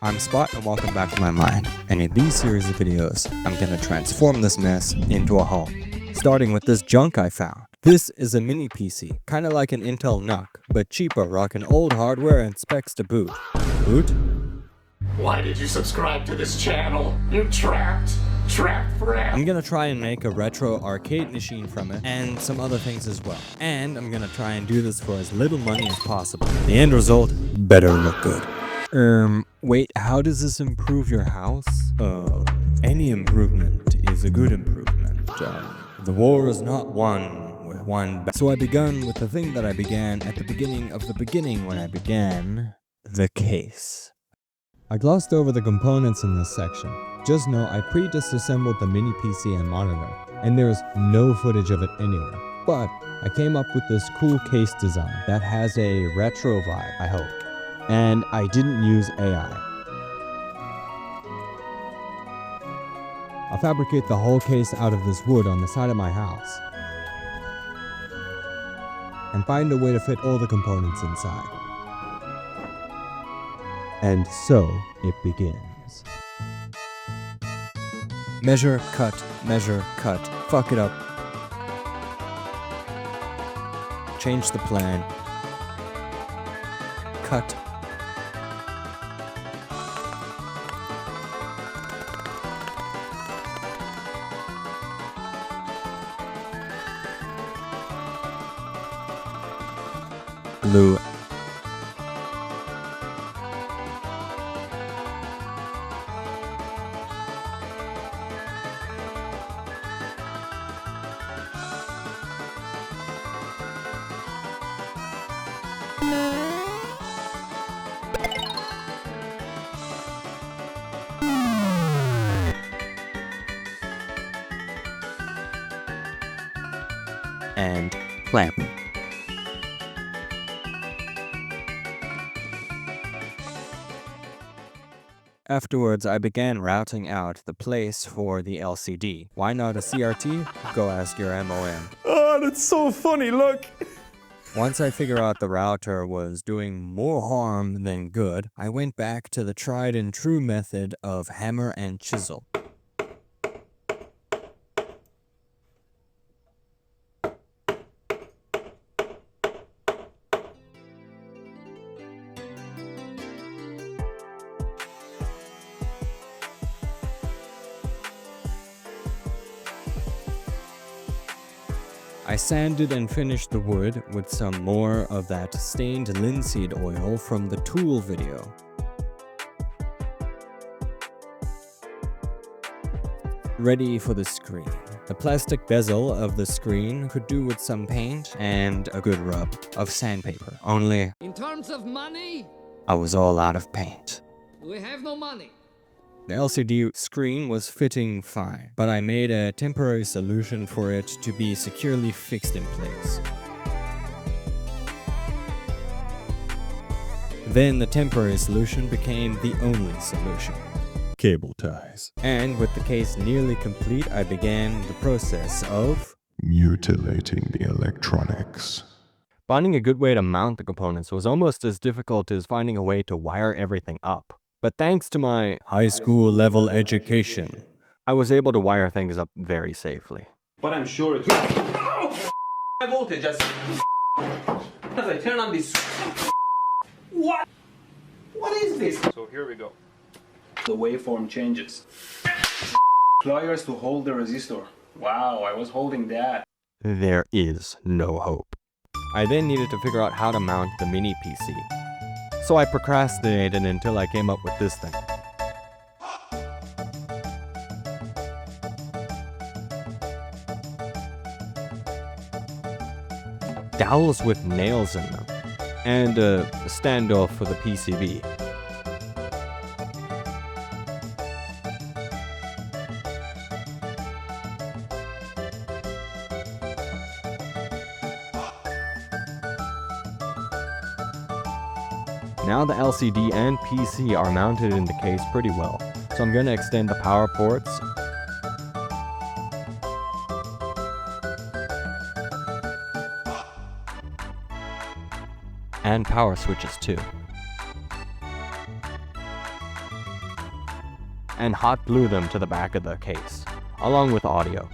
I'm Spot and welcome back to my mind, and in these series of videos, I'm gonna transform this mess into a home. Starting with this junk I found. This is a mini PC, kinda like an Intel NUC, but cheaper, rocking old hardware and specs to boot. Boot? Why did you subscribe to this channel? You're trapped forever. I'm gonna try and make a retro arcade machine from it, and some other things as well. And I'm gonna try and do this for as little money as possible. The end result better look good. Wait, how does this improve your house? Any improvement is a good improvement. The war is not won with one So I began with the thing that I began at the beginning of the beginning when I began the case. I glossed over the components in this section. Just know I pre-disassembled the mini PC and monitor, and there is no footage of it anywhere. But I came up with this cool case design that has a retro vibe, I hope. And I didn't use AI. I'll fabricate the whole case out of this wood on the side of my house and find a way to fit all the components inside. And so it begins. Measure, cut, fuck it up. Change the plan. Cut. Glue. And clamp. Afterwards, I began routing out the place for the LCD. Why not a CRT? Go ask your MOM. Oh, that's so funny, look! Once I figured out the router was doing more harm than good, I went back to the tried and true method of hammer and chisel. I sanded and finished the wood with some more of that stained linseed oil from the Tool video. Ready for the screen. The plastic bezel of the screen could do with some paint and a good rub of sandpaper. Only, in terms of money, I was all out of paint. we have no money. The LCD screen was fitting fine, but I made a temporary solution for it to be securely fixed in place. Then the temporary solution became the only solution. Cable ties. And with the case nearly complete, I began the process of mutilating the electronics. Finding a good way to mount the components was almost as difficult as finding a way to wire everything up. But thanks to my high school level education, I was able to wire things up very safely. But I'm sure it's high voltage as I turn on this. What is this? So here we go. The waveform changes. Pliers to hold the resistor. Wow, I was holding that. There is no hope. I then needed to figure out how to mount the mini PC. So I procrastinated until I came up with this thing. Dowels with nails in them, and a standoff for the PCB. Now the LCD and PC are mounted in the case pretty well, so I'm going to extend the power ports and power switches too. and hot glue them to the back of the case, along with audio.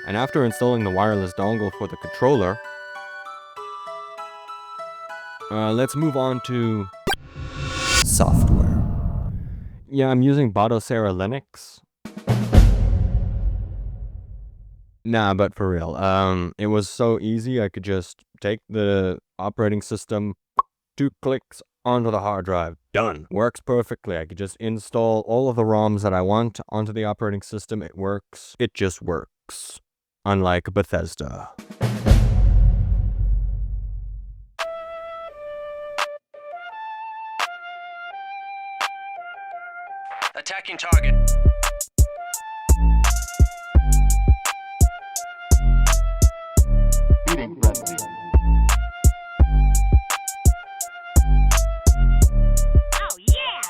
And after installing the wireless dongle for the controller, let's move on to software. Yeah, I'm using Batocera Linux. Nah, but for real, it was so easy. I could just take the operating system, 2 clicks onto the hard drive, done. Works perfectly. I could just install all of the ROMs that I want onto the operating system. It works. It just works. Unlike Bethesda. Attacking target. Eating friendly. Oh yeah!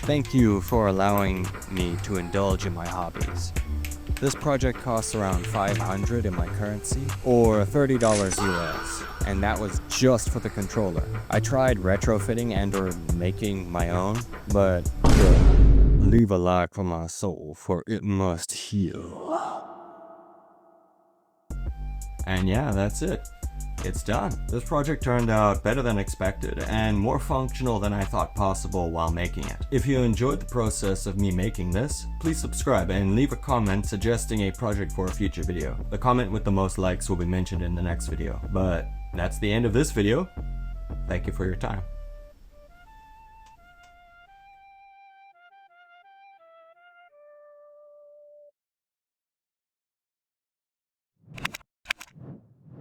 Thank you for allowing me to indulge in my hobbies. This project costs around $500 in my currency, or $30 US, and that was just for the controller. I tried retrofitting and or making my own, but leave a like for my soul, for it must heal. And yeah, that's it. It's done. This project turned out better than expected and more functional than I thought possible while making it. If you enjoyed the process of me making this, please subscribe and leave a comment suggesting a project for a future video. The comment with the most likes will be mentioned in the next video. But that's the end of this video. Thank you for your time.